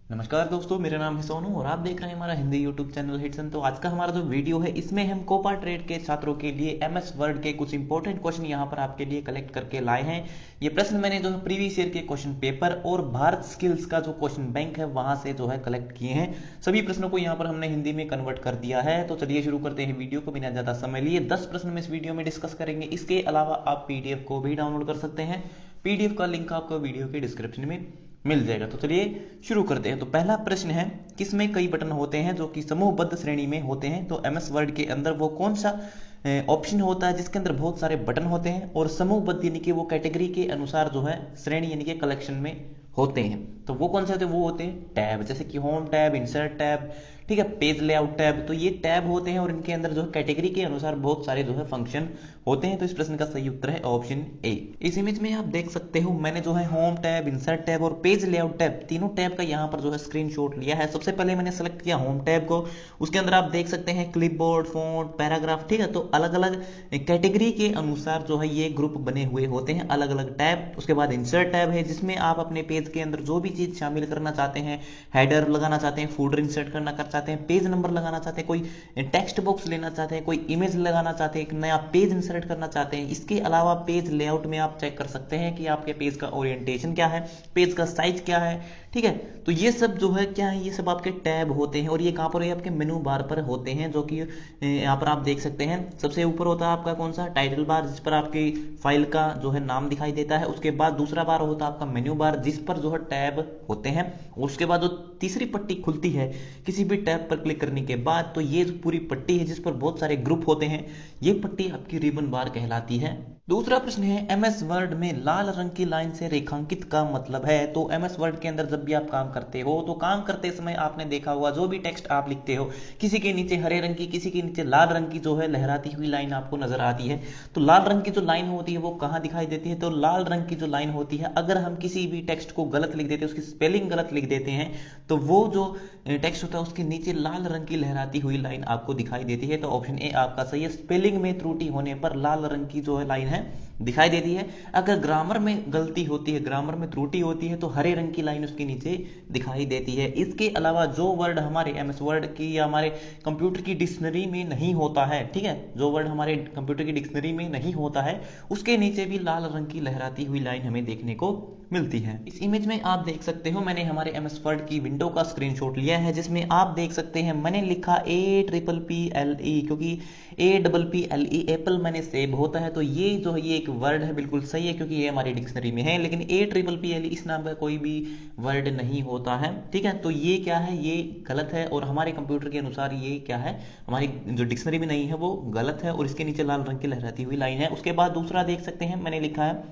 नमस्कार दोस्तों, मेरा नाम है सोनू और आप देख रहे हैं हमारा हिंदी यूट्यूब चैनल हिट्सन। तो आज का हमारा जो वीडियो है इसमें हम कोपा ट्रेड के छात्रों के लिए एमएस वर्ड के कुछ इंपॉर्टेंट क्वेश्चन यहाँ पर आपके लिए कलेक्ट करके लाए हैं। ये प्रश्न मैंने जो है प्रीवियस ईयर के क्वेश्चन पेपर और भारत स्किल्स का जो क्वेश्चन बैंक है वहां से जो है कलेक्ट किए हैं। सभी प्रश्नों को यहाँ पर हमने हिंदी में कन्वर्ट कर दिया है। तो चलिए शुरू करते हैं वीडियो को बिना ज्यादा समय लिए। 10 प्रश्न में इस वीडियो में डिस्कस करेंगे। इसके अलावा आप पीडीएफ को भी डाउनलोड कर सकते हैं। पीडीएफ का लिंक आपको वीडियो के डिस्क्रिप्शन में मिल जाएगा। तो चलिए शुरू करते हैं। तो पहला प्रश्न है, किसमें कई बटन होते हैं जो कि समूहबद्ध श्रेणी में होते हैं? तो एमएस वर्ड के अंदर वो कौन सा ऑप्शन होता है जिसके अंदर बहुत सारे बटन होते हैं और समूहबद्ध यानी कि वो कैटेगरी के अनुसार जो है श्रेणी यानी कि कलेक्शन में होते हैं? तो वो कौन से होते हैं? वो होते हैं टैब, जैसे कि होम टैब, इंसर्ट टैब, ठीक है, पेज लेआउट टैब। तो ये टैब होते हैं और इनके अंदर जो है कैटेगरी के अनुसार बहुत सारे जो है फंक्शन होते हैं। तो इस प्रश्न का सही उत्तर है ऑप्शन ए। इस इमेज में आप देख सकते हो मैंने जो है होम टैब, इंसर्ट टैब और पेज लेआउट टैब तीनों टैब का यहाँ पर जो है स्क्रीनशॉट लिया है। सबसे पहले मैंने सेलेक्ट किया होम टैब को। उसके अंदर आप देख सकते हैं क्लिपबोर्ड, फॉन्ट, पैराग्राफ, ठीक है। तो अलग अलग कैटेगरी के अनुसार जो है ये ग्रुप बने हुए होते हैं, अलग अलग टैब। उसके बाद इंसर्ट टैब है जिसमें आप अपने पेज के अंदर जो भी चीज शामिल करना चाहते हैं, हेडर लगाना चाहते हैं, फूडर इंसर्ट करना कर चाहते हैं, पेज नंबर लगाना चाहते हैं, कोई टेक्स्ट बॉक्स लेना चाहते हैं, कोई इमेज लगाना चाहते हैं, एक नया पेज इंसर्ट करना चाहते हैं। इसके अलावा पेज लेआउट में आप चेक कर सकते हैं कि आपके पेज का ओरिएंटेशन क्या है, पेज का साइज क्या है, ठीक है। तो ये सब जो है क्या है, ये सब आपके टैब होते हैं और ये कहां पर है? आपके मेनू बार पर होते हैं, जो कि यहाँ पर आप देख सकते हैं। सबसे ऊपर होता है आपका कौन सा? टाइटल बार, जिस पर आपकी फाइल का जो है नाम दिखाई देता है। उसके बाद दूसरा बार होता है आपका मेन्यू बार, जिस पर जो है टैब होते हैं। उसके बाद जो तीसरी पट्टी खुलती है किसी भी टैब पर क्लिक करने के बाद, तो ये जो पूरी पट्टी है जिस पर बहुत सारे ग्रुप होते हैं, ये पट्टी आपकी रिबन बार कहलाती है। दूसरा प्रश्न है, एमएस वर्ड में लाल रंग की लाइन से रेखांकित का मतलब है? तो एमएस वर्ड के अंदर जब भी आप काम करते हो तो काम करते समय आपने देखा होगा जो भी टेक्स्ट आप लिखते हो, किसी के नीचे हरे रंग की, किसी के नीचे लाल रंग की जो है लहराती हुई लाइन आपको नजर आती है। तो लाल रंग की जो लाइन होती है वो कहाँ दिखाई देती है? तो लाल रंग की जो लाइन होती है, अगर हम किसी भी टेक्स्ट को गलत लिख देते हैं, उसकी स्पेलिंग गलत लिख देते हैं, तो वो जो टेक्स्ट होता है उसके नीचे लाल रंग की लहराती हुई लाइन आपको दिखाई देती है। तो ऑप्शन ए आपका सही है। स्पेलिंग में त्रुटि होने पर लाल रंग की जो है लाइन है दिखाई देती है। अगर ग्रामर में गलती होती है, ग्रामर में त्रुटि होती है, तो हरे रंग की लाइन उसके नीचे दिखाई देती है। इसके अलावा जो वर्ड हमारे एमएस वर्ड की या हमारे कंप्यूटर की डिक्शनरी में नहीं होता है, ठीक है, जो वर्ड हमारे कंप्यूटर की डिक्शनरी में नहीं होता है, उसके नीचे भी लाल रंग की लहराती हुई लाइन हमें देखने को मिलती है। इस इमेज में आप देख सकते हो मैंने हमारे एमएस वर्ड की विंडो का स्क्रीनशॉट लिया है, जिसमें आप देख सकते हैं मैंने लिखा APPLE, क्योंकि APPLE एप्पल मैंने सेव होता है। तो ये जो है ये एक वर्ड है, बिल्कुल सही है, क्योंकि ये हमारी डिक्शनरी में है। लेकिन APPLE इस नाम का कोई भी वर्ड नहीं होता है, ठीक है। तो ये क्या है? ये गलत है और हमारे कंप्यूटर के अनुसार ये क्या है, हमारी जो डिक्शनरी में नहीं है वो गलत है और इसके नीचे लाल रंग की लहराती हुई लाइन है। उसके बाद दूसरा देख सकते हैं मैंने लिखा है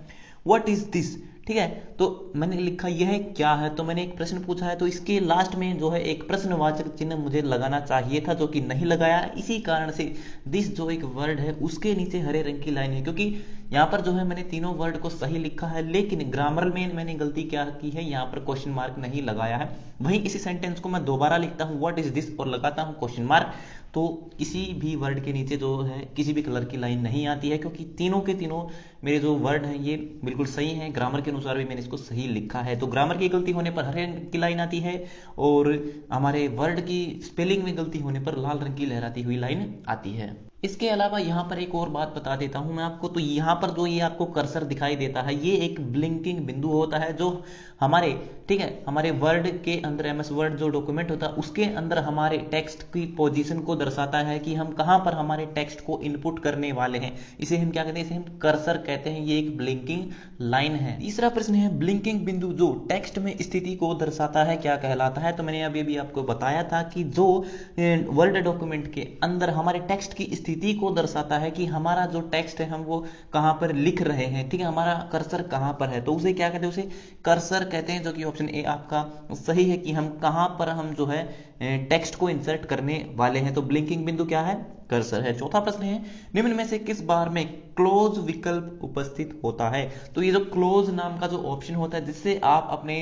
व्हाट इज दिस, ठीक है। तो मैंने लिखा यह क्या है, तो मैंने एक प्रश्न पूछा है, तो इसके लास्ट में जो है एक प्रश्नवाचक चिन्ह मुझे लगाना चाहिए था, जो कि नहीं लगाया। इसी कारण से दिस जो एक वर्ड है उसके नीचे हरे रंग की लाइन है, क्योंकि यहाँ पर जो है मैंने तीनों वर्ड को सही लिखा है, लेकिन ग्रामर में मैंने गलती क्या की है, यहाँ पर क्वेश्चन मार्क नहीं लगाया है। वहीं इसी सेंटेंस को मैं दोबारा लिखता हूँ व्हाट इज दिस और लगाता हूँ क्वेश्चन मार्क, तो किसी भी वर्ड के नीचे जो है किसी भी कलर की लाइन नहीं आती है, क्योंकि तीनों के तीनों मेरे जो वर्ड हैं ये बिल्कुल सही हैं। ग्रामर के अनुसार भी मैंने इसको सही लिखा है। तो ग्रामर की गलती होने पर हरे रंग की लाइन आती है और हमारे वर्ड की स्पेलिंग में गलती होने पर लाल रंग की लहराती हुई लाइन आती है। इसके अलावा यहाँ पर एक और बात बता देता हूँ मैं आपको। तो यहाँ पर जो ये आपको कर्सर दिखाई देता है, ये एक ब्लिंकिंग बिंदु होता है जो हमारे, ठीक है, हमारे वर्ड के अंदर, एमएस वर्ड जो डॉक्यूमेंट होता है उसके अंदर हमारे टेक्स्ट की पोजीशन को दर्शाता है कि हम कहाँ पर हमारे टेक्स्ट को इनपुट करने वाले हैं। इसे हम क्या कहते हैं? इसे हम कर्सर कहते हैं। ये एक ब्लिंकिंग लाइन है। तीसरा प्रश्न है, ब्लिंकिंग बिंदु जो टेक्स्ट में स्थिति को दर्शाता है क्या कहलाता है? तो मैंने अभी अभी आपको बताया था कि जो वर्ड डॉक्यूमेंट के अंदर हमारे टेक्स्ट की स्थिति को दर्शाता है कि हमारा जो टेक्स्ट है हम वो कहाँ पर लिख रहे हैं, ठीक है, हमारा कर्सर कहाँ पर है, तो उसे क्या कहते हैं? उसे कर्सर कहते हैं, जो कि ऑप्शन ए आपका सही है कि हम कहाँ पर हम जो है टेक्स्ट को इंसर्ट करने वाले हैं। तो ब्लिंकिंग बिंदु क्या है? कर्सर है। चौथा प्रश्न है, निम्न में से किस बार में क्लोज विकल्प उपस्थित होता है? तो ये जो क्लोज नाम का जो ऑप्शन होता है जिससे आप अपने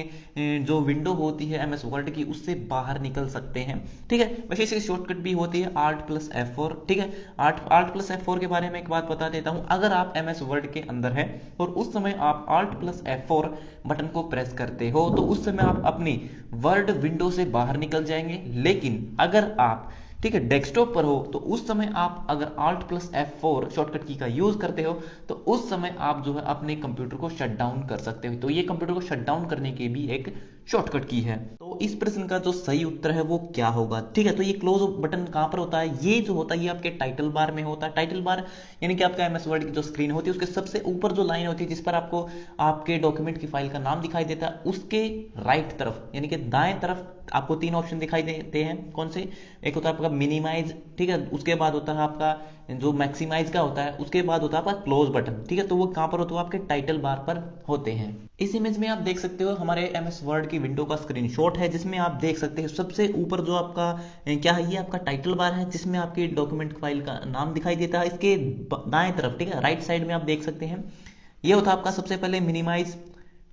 जो विंडो होती है एमएस वर्ड की उससे बाहर निकल सकते हैं। ठीक है, वैसे इसकी शॉर्टकट भी होती है Alt+F4। ठीक है, Alt+F4 के बारे में एक बात बता देता हूं, अगर आप एमएस वर्ड के अंदर है और उस समय आप Alt+F4 बटन को प्रेस करते हो तो उस समय आप अपनी वर्ड विंडो से बाहर निकल जाएंगे। लेकिन अगर आप ठीक है डेस्कटॉप पर हो तो उस समय आप अगर Alt+F4 शॉर्टकट की का यूज करते हो तो उस समय आप जो है अपने कंप्यूटर को शट डाउन कर सकते हो। तो ये कंप्यूटर को शट डाउन करने की भी एक शॉर्टकट की है। तो इस प्रश्न का जो सही उत्तर है वो क्या होगा? ठीक है, तो ये क्लोज बटन कहां पर होता है? ये जो होता है ये आपके टाइटल बार में होता है। टाइटल बार यानी कि आपका एमएस वर्ड की जो स्क्रीन होती है उसके सबसे ऊपर जो लाइन होती है जिस पर आपको आपके डॉक्यूमेंट की फाइल का नाम दिखाई देता है उसके राइट तरफ यानी कि दाएं तरफ आपको तीन ऑप्शन दिखाई देते हैं। कौन से? एक होता है आपका मिनिमाइज, ठीक है, उसके बाद होता है आपका जो मैक्सिमाइज का होता है, उसके बाद होता है आपका क्लोज बटन। ठीक है, तो वो कहां पर होता है? आपके टाइटल बार पर होते हैं। इस इमेज में आप देख सकते हो हमारे एमएस वर्ड की विंडो का स्क्रीनशॉट है जिसमें आप देख सकते हो सबसे ऊपर जो आपका क्या है, ये आपका टाइटल बार है जिसमें आपकी डॉक्यूमेंट फाइल का नाम दिखाई देता है। इसके दाएं तरफ, ठीक है, राइट साइड में आप देख सकते हैं ये होता है आपका सबसे पहले मिनिमाइज।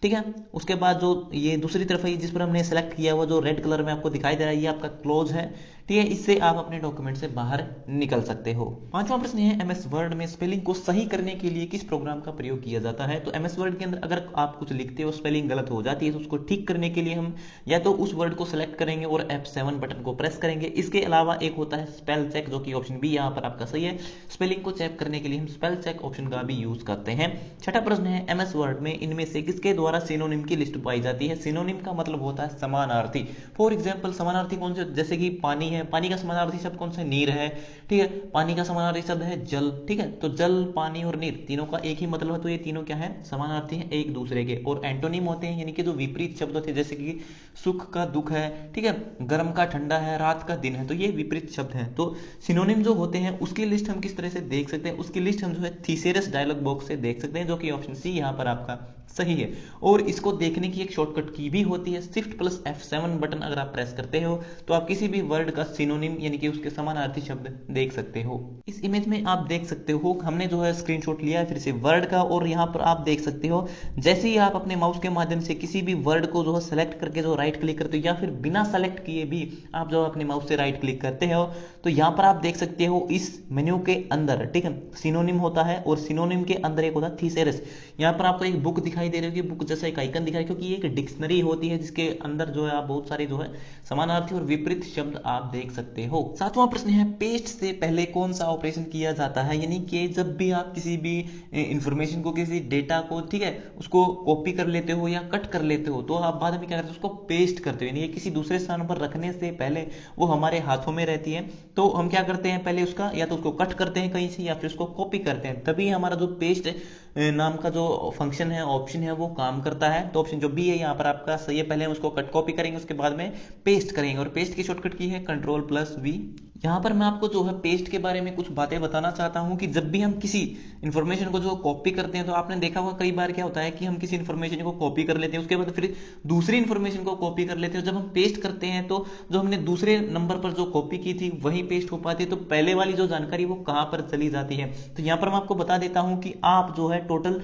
ठीक है, उसके बाद जो ये दूसरी तरफ है जिस पर हमने सेलेक्ट किया हुआ जो रेड कलर में आपको दिखाई दे रहा है ये आपका क्लोज है। ठीक है, इससे आप अपने डॉक्यूमेंट से बाहर निकल सकते हो। पांचवा प्रश्न है, एमएस वर्ड में स्पेलिंग को सही करने के लिए किस प्रोग्राम का प्रयोग किया जाता है? तो एमएस वर्ड के अंदर अगर आप कुछ लिखते हो स्पेलिंग गलत हो जाती है तो उसको ठीक करने के लिए हम या तो उस वर्ड को सिलेक्ट करेंगे और F7 बटन को प्रेस करेंगे। इसके अलावा एक होता है स्पेल चेक जो कि ऑप्शन बी यहाँ पर आपका सही है। स्पेलिंग को चेक करने के लिए हम स्पेल चेक ऑप्शन का भी यूज करते हैं। छठा प्रश्न है, एमएस वर्ड में इनमें से किसके द्वारा सिनोनिम की लिस्ट पाई जाती है? सिनोनिम का मतलब होता है समानार्थी। फॉर एग्जाम्पल समानार्थी कौन से? जैसे कि पानी है, पानी का समानार्थी शब्द कौन सा? नीर है। ठीक है, पानी का समानार्थी शब्द है जल। ठीक है, तो जल, पानी और नीर तीनों का एक ही मतलब है, तो ये तीनों क्या है? समानार्थी हैं एक दूसरे के। और एंटोनिम होते हैं यानी कि जो विपरीत शब्द होते हैं जैसे कि सुख का दुख है, ठीक है, गर्म का ठंडा है, रात का दिन है, तो ये विपरीत शब्द हैं। तो सिनोनिम जो होते हैं उसकी लिस्ट हम किस तरह से देख सकते हैं? उसकी लिस्ट हम जो है थीसेरस डायलॉग बॉक्स से देख सकते हैं जो कि ऑप्शन सी यहाँ पर आपका सही है। और इसको देखने की एक शॉर्टकट की भी होती है, Shift+F7 बटन अगर आप प्रेस करते हो तो आप किसी भी वर्ड का सिनोनिम यानी कि उसके समानार्थी शब्द देख सकते हो। इस इमेज में आप देख सकते हो हमने जो है स्क्रीनशॉट लिया है फिर से वर्ड का, और यहाँ पर आप देख सकते हो जैसे ही आप अपने माउस के माध्यम से किसी भी वर्ड को जो है सेलेक्ट करके जो राइट क्लिक करते हो या फिर बिना सेलेक्ट किए भी आप जो अपने माउस से राइट क्लिक करते हो तो यहाँ पर आप देख सकते हो इस मेन्यू के अंदर, ठीक है, सिनोनिम होता है और सिनोनिम के अंदर एक होता है थीसेरस। यहाँ पर आपको एक बुक दिखाई दे रही होगी, बुक जैसा एक आइकन दिखाई, क्योंकि ये एक डिक्शनरी होती है जिसके अंदर जो है आप बहुत सारे जो है समानार्थी और विपरीत शब्द आप देख सकते हो। सातवां प्रश्न है, पेस्ट से पहले कौन सा ऑपरेशन किया जाता है? यानी कि जब भी आप किसी भी इंफॉर्मेशन को, किसी डेटा को, ठीक है, उसको कॉपी कर लेते हो या कट कर लेते हो तो आप बाद में क्या करते हो? उसको पेस्ट करते हो, यानी किसी दूसरे स्थान पर रखने से पहले वो हमारे हाथों में रहती है तो हम क्या करते हैं? पहले उसका या तो उसको कट करते हैं कहीं से या फिर उसको कॉपी करते हैं, तभी हमारा जो पेस्ट नाम का जो फंक्शन है, ऑप्शन है, वो काम करता है। तो ऑप्शन जो बी है यहाँ पर आपका सही है। पहले हम उसको कट कॉपी करेंगे उसके बाद में पेस्ट करेंगे और पेस्ट की शॉर्टकट की है Ctrl+V। यहाँ पर मैं आपको जो है पेस्ट के बारे में कुछ बातें बताना चाहता हूँ कि जब भी हम किसी इंफॉर्मेशन को जो कॉपी करते हैं तो आपने देखा होगा कई बार क्या होता है कि हम किसी इंफॉर्मेशन को कॉपी कर लेते हैं उसके बाद फिर दूसरी इंफॉर्मेशन को कॉपी कर लेते हैं। जब हम पेस्ट करते हैं तो जो हमने दूसरे नंबर पर जो कॉपी की थी वही पेस्ट हो पाती है, तो पहले वाली जो जानकारी वो कहाँ पर चली जाती है। तो यहाँ पर मैं आपको बता देता हूँ कि आप जो है टोटल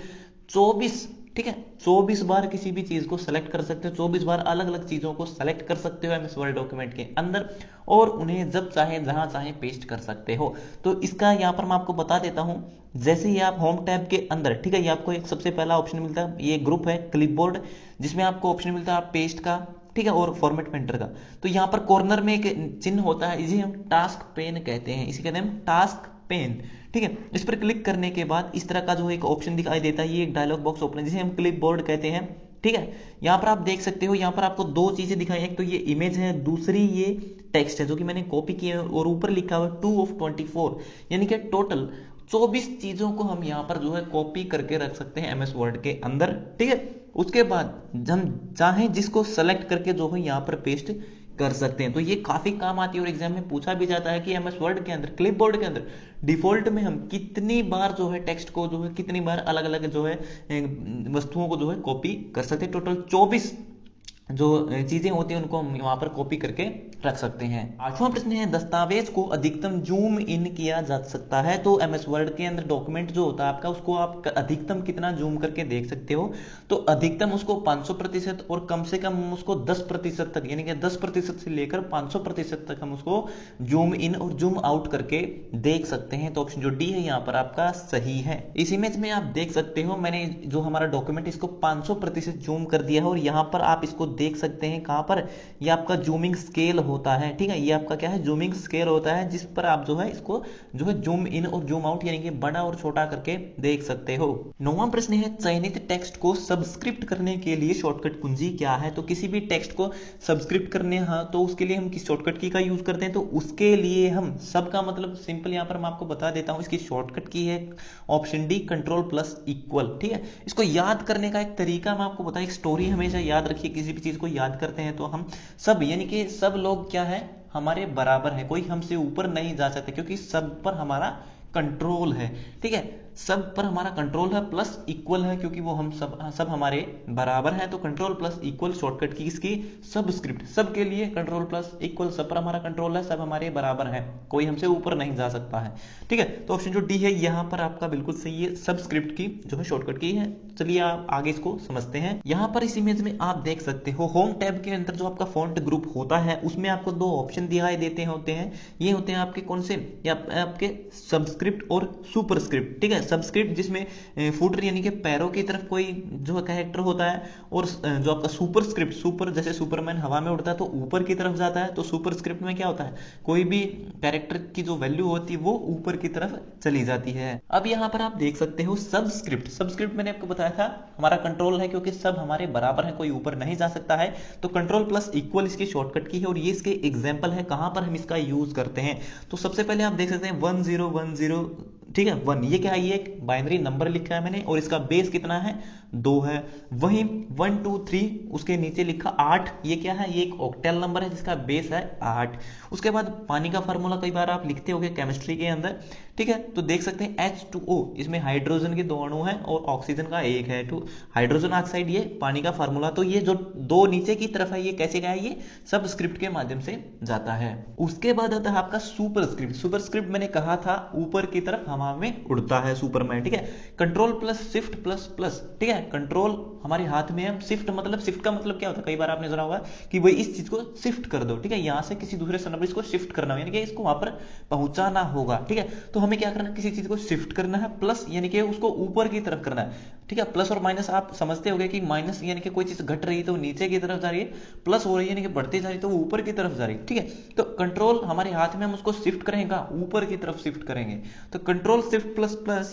24, ठीक है, 24 बार किसी भी चीज को सेलेक्ट कर सकते हो, 24 बार अलग अलग चीजों को सेलेक्ट कर सकते हो एमएस वर्ड डॉक्यूमेंट के अंदर और उन्हें जब चाहे जहां चाहे पेस्ट कर सकते हो। तो इसका यहां पर मैं आपको बता देता हूं, जैसे ही आप होम टैब के अंदर, ठीक है, ये आपको एक सबसे पहला ऑप्शन मिलता है, ये ग्रुप है क्लिपबोर्ड जिसमें आपको ऑप्शन मिलता है पेस्ट का, ठीक है, और फॉर्मेट पेंटर का। तो यहाँ पर कॉर्नर में एक चिन्ह होता है, इसे हम टास्क पेन कहते हैं, इसे कहते हैं हम टास्क पेन, ठीक है। इस पर क्लिक करने के बाद इस तरह का जो एक ऑप्शन दिखाई देता है, ये एक डायलॉग बॉक्स ओपन है जिसे हम क्लिप बोर्ड कहते हैं, ठीक है। यहाँ पर आप देख सकते हो, यहाँ पर आपको दो चीजें दिखाई, एक तो ये इमेज है, दूसरी ये टेक्स्ट है जो कि मैंने कॉपी किया है और ऊपर लिखा हुआ 2 of 24, यानी कि टोटल 24 चीजों को हम यहाँ पर जो है कॉपी करके रख सकते हैं एमएस वर्ड के अंदर, ठीक है। उसके बाद हम चाहें जिसको सेलेक्ट करके जो है यहाँ पर पेस्ट कर सकते हैं। तो ये काफी काम आती है और एग्जाम में पूछा भी जाता है कि एमएस वर्ड के अंदर, क्लिपबोर्ड के अंदर डिफॉल्ट में हम कितनी बार जो है टेक्स्ट को जो है कितनी बार अलग अलग जो है वस्तुओं को जो है कॉपी कर सकते हैं। टोटल 24 जो चीजें होती हैं उनको हम वहां पर कॉपी करके रख सकते हैं। 8वां प्रश्न है, दस्तावेज को अधिकतम जूम इन किया जा सकता है। तो एमएस वर्ड के अंदर डॉक्यूमेंट जो होता है आपका, उसको आप अधिकतम कितना जूम करके देख सकते हो? तो अधिकतम उसको 500% और कम से कम उसको 10% तक, यानी कि 10% से लेकर 500% तक हम उसको जूम इन और जूम आउट करके देख सकते हैं। तो ऑप्शन जो डी है यहाँ पर आपका सही है। इस इमेज में आप देख सकते हो, मैंने जो हमारा डॉक्यूमेंट इसको 500% जूम कर दिया है और यहाँ पर आप इसको देख सकते हैं कहां पर, ये आपका जूमिंग स्केल होता है। ठीक है, ये आपका क्या है, जूमिंग स्केल होता है, जिस पर आप जो है इसको जो है जूम इन और जूम आउट यानी कि बड़ा और छोटा करके देख सकते हो। 9वां प्रश्न है, चयनित टेक्स्ट को सबस्क्रिप्ट करने के लिए शॉर्टकट कुंजी क्या है? तो किसी भी टेक्स्ट को सबस्क्रिप्ट करने हाँ तो उसके लिए हम किस शॉर्टकट की का यूज करते हैं? तो उसके लिए हम सबका मतलब सिंपल यहाँ पर मैं आपको बता देता हूँ, इसकी शॉर्टकट की है ऑप्शन डी, कंट्रोल+इक्वल। ठीक है, इसको याद करने का एक तरीका मैं आपको बताऊं, एक स्टोरी हमेशा याद रखिए, किसी भी चीज को याद करते हैं तो हम सब यानी कि सब लोग क्या है, हमारे बराबर है, कोई हमसे ऊपर नहीं जा सकते, क्योंकि सब पर हमारा कंट्रोल है। ठीक है, सब पर हमारा कंट्रोल है, प्लस इक्वल है क्योंकि वो हम सब हमारे बराबर हैं। तो कंट्रोल+इक्वल शॉर्टकट की इसकी सबस्क्रिप्ट, सबके लिए कंट्रोल+इक्वल, सब पर हमारा कंट्रोल है, सब हमारे बराबर है, कोई हमसे ऊपर नहीं जा सकता है। ठीक है, तो ऑप्शन जो डी है यहाँ पर आपका बिल्कुल सही है, सबस्क्रिप्ट की जो है शॉर्टकट की है। चलिए आप आगे इसको समझते हैं। यहाँ पर इस इमेज में आप देख सकते हो, होम टैब के अंदर जो आपका फॉन्ट ग्रुप होता है उसमें आपको दो ऑप्शन दिखाई देते होते हैं। ये होते हैं आपके कौन से, आपके सबस्क्रिप्ट और सुपरस्क्रिप्ट। ठीक है, सबस्क्रिप्ट जिसमें फुटर यानी कि पैरों की तरफ कोई जो कैरेक्टर होता है, और जो आपका सुपरस्क्रिप्ट, सुपर जैसे सुपरमैन हवा में उड़ता है तो ऊपर की तरफ जाता है, तो सुपरस्क्रिप्ट में क्या होता है, कोई भी कैरेक्टर की जो वैल्यू होती है वो ऊपर की तरफ चली जाती है। अब यहाँ पर आप देख सकते हो सबस्क्रिप्ट, सबस्क्रिप्ट मैंने आपको बताया था हमारा कंट्रोल है, क्योंकि सब हमारे बराबर है, कोई ऊपर नहीं जा सकता है। तो कंट्रोल+इक्वल इसकी शॉर्टकट की है, और ये इसके एग्जाम्पल है कहां पर हम इसका यूज करते हैं। तो सबसे पहले आप देख सकते हैं 1010, ठीक है 1, ये क्या है, ये एक बाइनरी नंबर लिखा है मैंने, और इसका बेस कितना है, 2 है। वहीं 1 2 3 उसके नीचे लिखा 8, ये क्या है, ये एक ऑक्टेल नंबर है जिसका बेस है 8। उसके बाद पानी का फार्मूला कई बार आप लिखते होंगे केमिस्ट्री के अंदर। ठीक है, तो देख सकते हैं H2O, इसमें हाइड्रोजन के 2 अणु हैं और ऑक्सीजन का 1 है, तो हाइड्रोजन ऑक्साइड, ये पानी का फार्मूला। तो ये जो 2 नीचे की तरफ है ये कैसे गया है, ये सबस्क्रिप्ट के माध्यम से जाता है। उसके बाद आता है आपका सुपरस्क्रिप्ट। सुपरस्क्रिप्ट मैंने कहा था ऊपर की तरफ हवा में उड़ता है सुपरमैन। ठीक है, कंट्रोल+शिफ्ट++, ठीक है, कंट्रोल हमारे हाथ में है, शिफ्ट मतलब, शिफ्ट का मतलब क्या होता है, कई बार आपने सुना होगा कि भाई इस चीज को शिफ्ट कर दो। ठीक है, यहां से किसी दूसरे स्थान पर इसको शिफ्ट करना, यानी कि इसको वहां पर पहुंचाना होगा। ठीक है, तो हमें क्या करना है, किसी चीज को शिफ्ट करना है, प्लस यानी कि उसको ऊपर की तरफ करना है। ठीक है, प्लस और माइनस आप समझते होंगे कि माइनस यानी कि कोई चीज घट रही है तो नीचे की तरफ जा रही है, प्लस हो रही है यानी कि बढ़ती जा रही है तो वो ऊपर की तरफ जा रही है। ठीक है, तो कंट्रोल हमारे हाथ में, हम उसको शिफ्ट करेंगे ऊपर की तरफ शिफ्ट करेंगे। तो कंट्रोल++,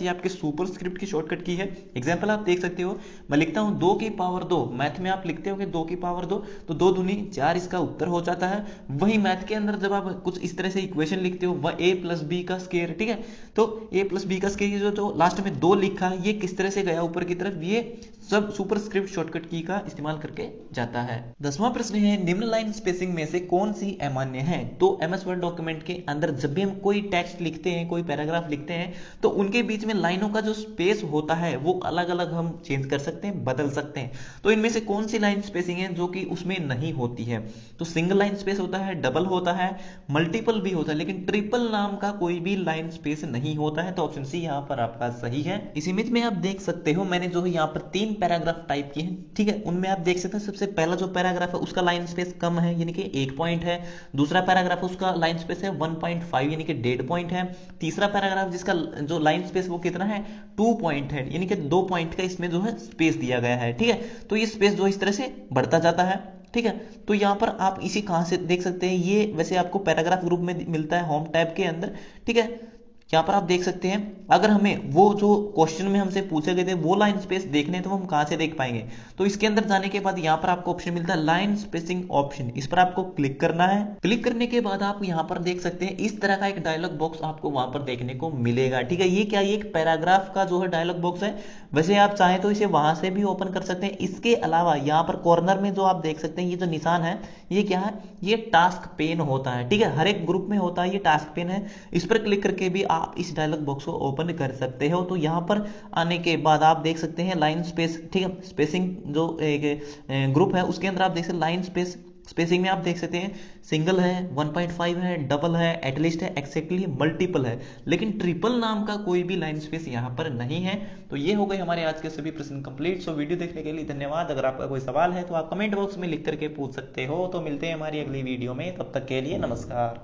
ये आपके सुपरस्क्रिप्ट की शॉर्टकट की है। एग्जांपल आप देख सकते हो, मैं लिखता हूं 2 की पावर 2, मैथ में आप लिखते होंगे 2 की पावर 2, तो 2 दूनी 4 इसका उत्तर हो जाता है। वही मैथ के अंदर जब आप कुछ इस तरह से इक्वेशन लिखते हो, वह a+b का स्क्वायर। ठीक है, तो a+b का स्क्वायर जो लास्ट में 2 लिखा है, ये किस तरह से गया ऊपर की तरफ, ये सब सुपरस्क्रिप्ट शॉर्टकट की का इस्तेमाल करके जाता है। 10वां प्रश्न है, निम्न लाइन स्पेसिंग में से कौन सी अमान्य है? तो एमएस वर्ड डॉक्यूमेंट के अंदर जब भी हम कोई टेक्स्ट लिखते हैं, कोई पैराग्राफ लिखते हैं, तो उनके बीच में लाइनों का जो स्पेस होता है वो अलग अलग हम चेंज कर सकते हैं, बदल सकते हैं। तो इनमें से कौन सी लाइन स्पेसिंग है जो कि उसमें नहीं होती है? तो सिंगल लाइन स्पेस होता है, डबल होता है, मल्टीपल भी होता है, लेकिन ट्रिपल नाम का कोई भी लाइन स्पेस नहीं होता है। तो ऑप्शन सी यहाँ पर आपका सही है। इस इमेज में आप देख सकते हो, मैंने जो यहाँ पर 3 पैराग्राफ टाइप किए हैं। ठीक है, उनमें आप देख सकते हैं सबसे पहला जो पैराग्राफ है उसका लाइन स्पेस कम है, यानी कि 1 पॉइंट है। दूसरा पैराग्राफ उसका लाइन स्पेस है 1.5, यानी कि 1.5 पॉइंट है। तीसरा पैराग्राफ जिसका जो लाइन स्पेस वो कितना है, 2 पॉइंट है, यानी कि 2 पॉइंट का इसमें जो है स्पेस दिया गया है। ठीक है, तो ये स्पेस जो इस तरह से बढ़ता जाता है। ठीक है, तो यहां पर आप इसे कहां से देख सकते हैं, ये वैसे आपको पैराग्राफ ग्रुप में मिलता है होम टैब के अंदर। ठीक है, यहाँ पर आप देख सकते हैं, अगर हमें वो जो क्वेश्चन में हमसे पूछे गए थे वो लाइन स्पेस देखने हैं तो हम कहां से देख पाएंगे? तो इसके अंदर जाने के बाद यहाँ पर आपको ऑप्शन मिलता है लाइन स्पेसिंग ऑप्शन, इस पर आपको क्लिक करना है। क्लिक करने के बाद आप यहाँ पर देख सकते हैं इस तरह का एक डायलॉग बॉक्स आपको वहां पर देखने को मिलेगा। ठीक है, ये क्या, ये एक पैराग्राफ का जो है डायलॉग बॉक्स है। वैसे आप चाहें तो इसे वहां से भी ओपन कर सकते हैं। इसके अलावा यहाँ पर कॉर्नर में जो आप देख सकते हैं ये जो निशान है, ये क्या है, ये टास्क पेन होता है। ठीक है, हर एक ग्रुप में होता है ये टास्क पेन है। इस पर क्लिक करके भी आप इस डायलॉग बॉक्स को ओपन कर सकते हो। तो यहाँ पर आने के बाद आप देख सकते हैं लाइन स्पेस, ठीक है, स्पेसिंग जो एक ग्रुप है उसके अंदर आप देख सकते हैं लाइन स्पेस, स्पेसिंग में आप देख सकते हैं सिंगल है, 1.5 है, डबल है, एटलीस्ट है, एक्सेक्टली, मल्टीपल है, लेकिन ट्रिपल नाम का कोई भी लाइन स्पेस यहाँ पर नहीं है। तो ये हो गए हमारे आज के सभी प्रश्न कंप्लीट। सो वीडियो देखने के लिए धन्यवाद। अगर आपका कोई सवाल है तो आप कमेंट बॉक्स में लिख करके पूछ सकते हो। तो मिलते हैं हमारी अगली वीडियो में, तब तक के लिए नमस्कार।